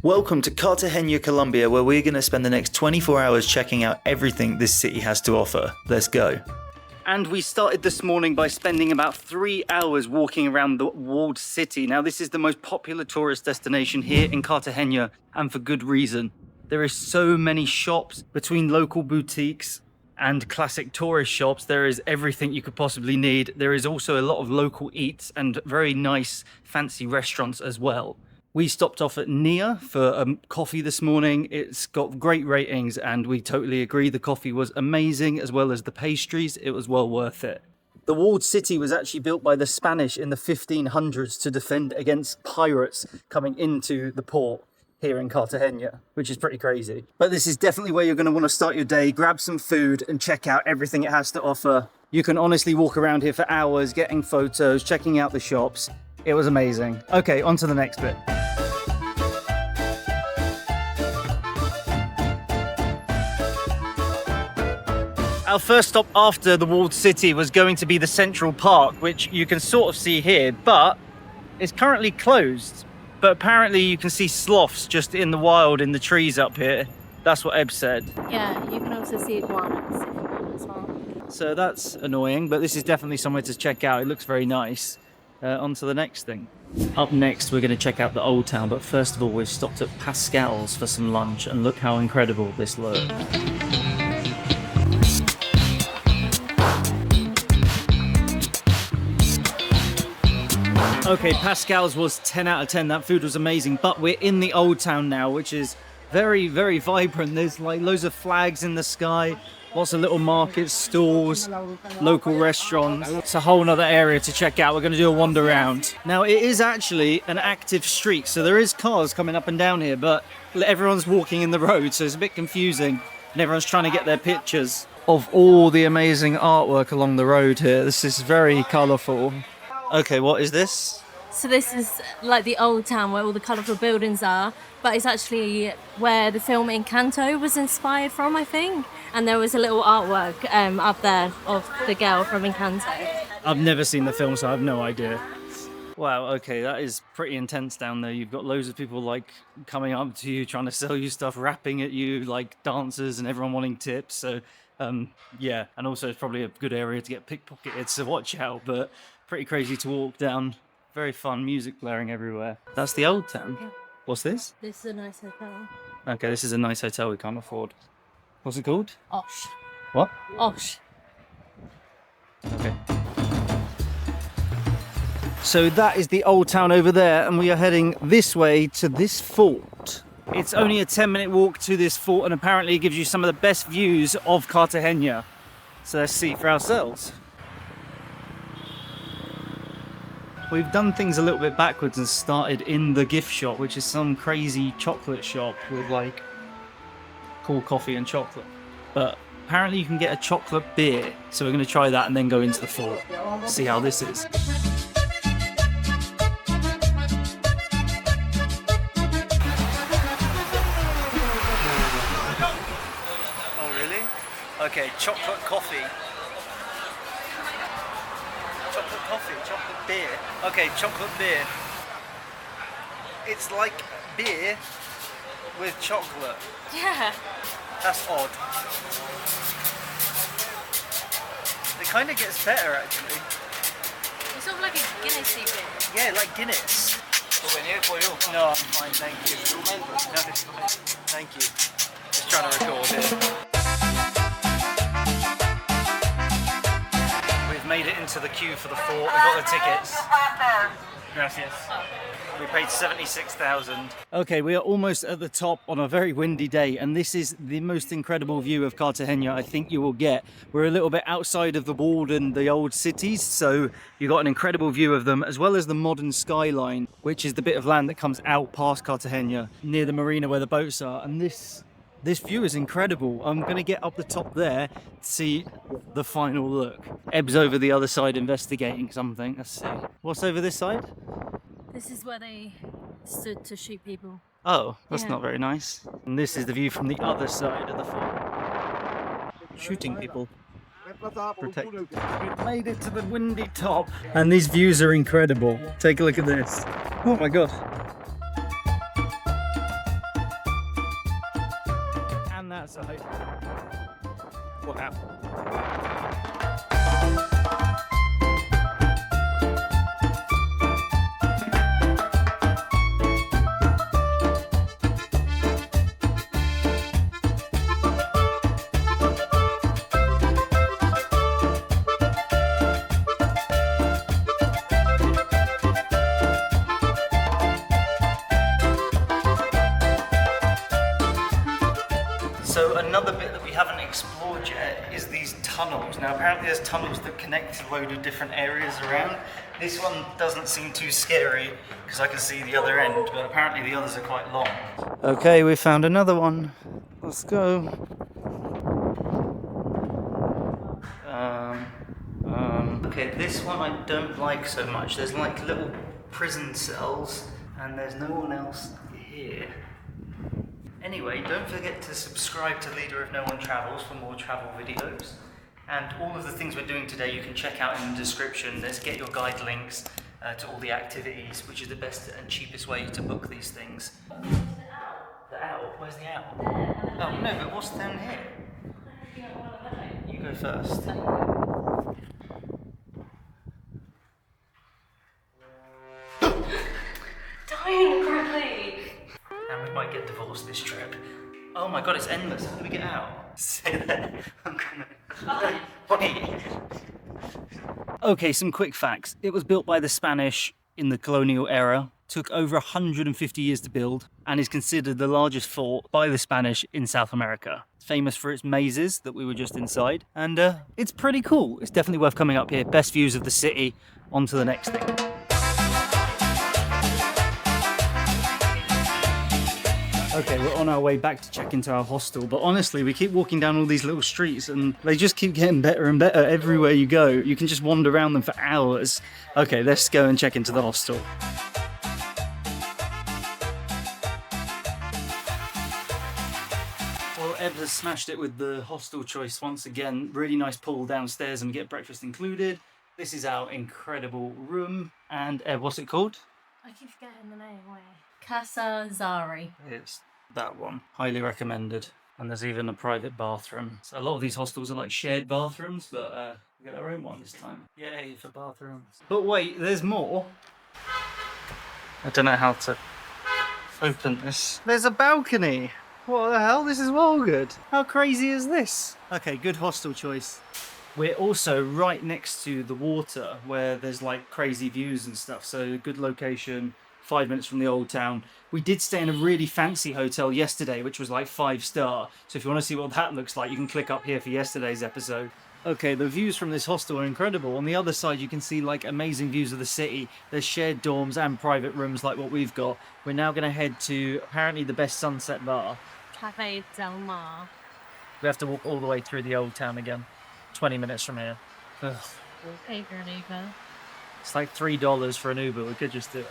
Welcome to Cartagena, Colombia, where we're going to spend the next 24 hours checking out everything this city has to offer. Let's go. And we started this morning by spending about 3 hours walking around the walled city. Now, this is the most popular tourist destination here in Cartagena, and for good reason. There is so many shops between local boutiques and classic tourist shops. There is everything you could possibly need. There is also a lot of local eats and very nice, fancy restaurants as well. We stopped off at Nia for coffee this morning. It's got great ratings and we totally agree. The coffee was amazing, as well as the pastries. It was well worth it. The walled city was actually built by the Spanish in the 1500s to defend against pirates coming into the port here in Cartagena, which is pretty crazy. But this is definitely where you're going to want to start your day. Grab some food and check out everything it has to offer. You can honestly walk around here for hours, getting photos, checking out the shops. It was amazing. Okay, on to the next bit. Our first stop after the walled city was going to be the Central Park, which you can sort of see here, but it's currently closed. But apparently you can see sloths just in the wild in the trees up here. That's what Eb said. Yeah, you can also see iguanas as well. So that's annoying, but this is definitely somewhere to check out. It looks very nice. On to the next thing. Up next, we're going to check out the Old Town, but first of all, we've stopped at Pascal's for some lunch, and look how incredible this looks. Okay, Pascal's was 10 out of 10. That food was amazing, but we're in the Old Town now, which is very, very vibrant. There's like loads of flags in the sky, lots of little markets, stalls, local restaurants. It's a whole nother area to check out. We're going to do a wander around. Now, it is actually an active street, so there is cars coming up and down here, but everyone's walking in the road, so it's a bit confusing, and everyone's trying to get their pictures of all the amazing artwork along the road here. This is very colourful. Okay, what is this? So this is like the Old Town where all the colourful buildings are, but it's actually where the film Encanto was inspired from, I think. And there was a little artwork up there of the girl from Encanto. I've never seen the film, so I have no idea. Wow, okay, that is pretty intense down there. You've got loads of people like coming up to you, trying to sell you stuff, rapping at you, like dancers, and everyone wanting tips. So, yeah, and also it's probably a good area to get pickpocketed, so watch out, but pretty crazy to walk down. Very fun, music blaring everywhere. That's the Old Town. Yeah. What's this? This is a nice hotel. Okay, this is a nice hotel we can't afford. What's it called? Osh. What? Osh. Okay. So that is the Old Town over there, and we are heading this way to this fort. It's only a 10-minute walk to this fort, and apparently it gives you some of the best views of Cartagena. So let's see for ourselves. We've done things a little bit backwards and started in the gift shop, which is some crazy chocolate shop with like cool coffee and chocolate. But apparently you can get a chocolate beer. So we're going to try that and then go into the fort. See how this is. Oh, really? Okay, chocolate coffee. Chocolate coffee, chocolate beer. Okay, chocolate beer. It's like beer with chocolate. Yeah. That's odd. It kind of gets better actually. It's sort of like a Guinness-y beer. Yeah, like Guinness. No, I'm fine, thank you. No, it's fine. Thank you. Just trying to record it. Made it into the queue for the fort. We got the tickets. Gracias. We paid 76,000. Okay, we are almost at the top on a very windy day, and this is the most incredible view of Cartagena I think you will get. We're a little bit outside of the walled and the old cities, so you got an incredible view of them, as well as the modern skyline, which is the bit of land that comes out past Cartagena near the marina where the boats are. And this view is incredible. I'm going to get up the top there to see the final look. Eb's over the other side investigating something. Let's see. What's over this side? This is where they stood to shoot people. Oh, that's Yeah. not very nice. And this is the view from the other side of the fort. Shooting people. Protect. We've made it to the windy top. And these views are incredible. Take a look at this. Oh my god. another bit that we haven't explored yet is these tunnels. Now apparently there's tunnels that connect a load of different areas around. This one doesn't seem too scary because I can see the other end, but apparently the others are quite long. Okay, we found another one. Let's go. Okay, this one I don't like so much. There's like little prison cells and there's no one else here. Anyway, don't forget to subscribe to Leader If No One Travels for more travel videos. And all of the things we're doing today you can check out in the description. There's get your guide links to all the activities, which is the best and cheapest way to book these things. The owl? Where's the owl? Oh no, but what's down here? You go first. Dying quickly. And we might get divorced this trip. Oh my god, it's endless. How do we get out? Stay there. I'm gonna... Wait. Okay, some quick facts. It was built by the Spanish in the colonial era. Took over 150 years to build and is considered the largest fort by the Spanish in South America. It's famous for its mazes that we were just inside, and it's pretty cool. It's definitely worth coming up here. Best views of the city. On to the next thing. Okay, we're on our way back to check into our hostel, but honestly, we keep walking down all these little streets and they just keep getting better and better everywhere you go. You can just wander around them for hours. Okay, let's go and check into the hostel. Well, Eb has smashed it with the hostel choice once again. Really nice pool downstairs and we get breakfast included. This is our incredible room. And Eb, what's it called? I keep forgetting the name. Where? Casa Zari. It's that one. Highly recommended. And there's even a private bathroom. So a lot of these hostels are like shared bathrooms, but we got our own one this time. Yay for bathrooms. But wait, there's more. I don't know how to open this. There's a balcony. What the hell? This is well good. How crazy is this? Okay, good hostel choice. We're also right next to the water where there's like crazy views and stuff. So good location. 5 minutes from the old town. We did stay in a really fancy hotel yesterday, which was like 5-star. So if you want to see what that looks like, you can click up here for yesterday's episode. Okay, the views from this hostel are incredible. On the other side, you can see like amazing views of the city. There's shared dorms and private rooms like what we've got. We're now going to head to apparently the best sunset bar. Cafe Del Mar. We have to walk all the way through the old town again. 20 minutes from here. Ugh. We'll pay for an Uber. It's like $3 for an Uber. We could just do it.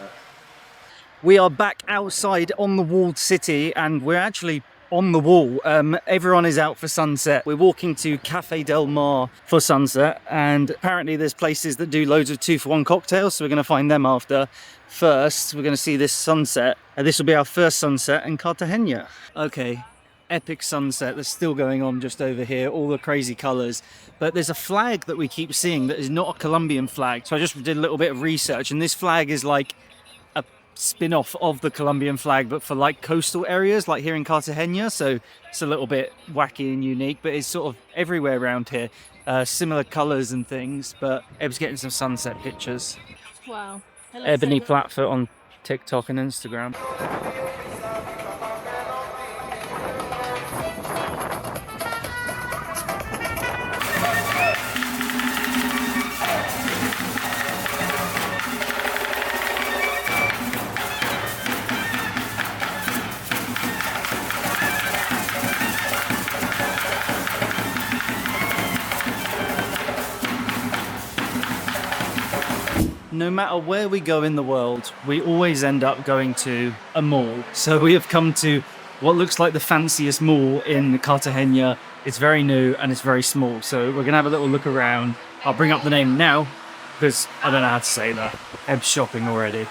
We are back outside on the walled city and we're actually on the wall. Everyone is out for sunset. We're walking to Cafe Del Mar for sunset and apparently there's places that do loads of 2-for-1 cocktails, so we're going to find them after. First, we're going to see this sunset. This will be our first sunset in Cartagena. Okay, epic sunset that's still going on just over here, all the crazy colours. But there's a flag that we keep seeing that is not a Colombian flag. So I just did a little bit of research and this flag is like spin-off of the Colombian flag, but for like coastal areas like here in Cartagena, so it's a little bit wacky and unique, but it's sort of everywhere around here. Similar colours and things, but Eb's getting some sunset pictures. Wow. Ebony Flatfoot on TikTok and Instagram. No matter where we go in the world, we always end up going to a mall. So we have come to what looks like the fanciest mall in Cartagena. It's very new and it's very small. So we're gonna have a little look around. I'll bring up the name now because I don't know how to say that. Eb's shopping already.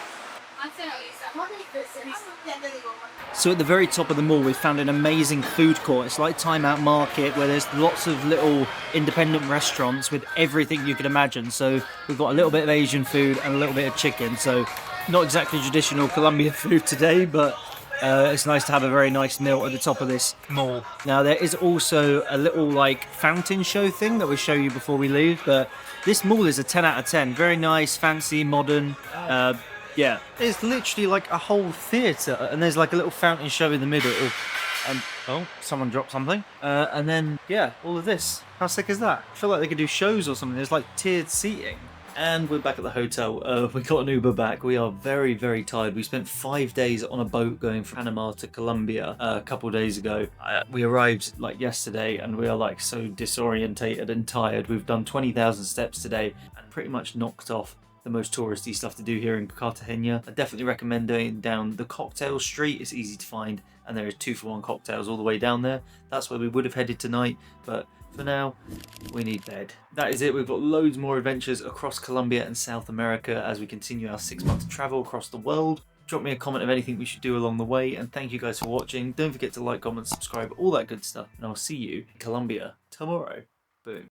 So at the very top of the mall, we found an amazing food court. It's like Time Out Market where there's lots of little independent restaurants with everything you could imagine. So we've got a little bit of Asian food and a little bit of chicken. So not exactly traditional Colombian food today, but it's nice to have a very nice meal at the top of this mall. Now there is also a little like fountain show thing that we'll show you before we leave. But this mall is a 10 out of 10. Very nice, fancy, modern. Yeah, it's literally like a whole theatre and there's like a little fountain show in the middle and Oh, someone dropped something. And then, yeah, all of this. How sick is that? I feel like they could do shows or something. There's like tiered seating. And we're back at the hotel. We got an Uber back. We are very, very tired. We spent 5 days on a boat going from Panama to Colombia a couple days ago. We arrived like yesterday and we are like so disorientated and tired. We've done 20,000 steps today and pretty much knocked off the most touristy stuff to do here in Cartagena. I definitely recommend going down the cocktail street. It's easy to find and there is 2-for-1 cocktails all the way down there. That's where we would have headed tonight, but for now, we need bed. That is it. We've got loads more adventures across Colombia and South America as we continue our 6-month travel across the world. Drop me a comment of anything we should do along the way, and thank you guys for watching. Don't forget to like, comment, subscribe, all that good stuff, and I'll see you in Colombia tomorrow. Boom.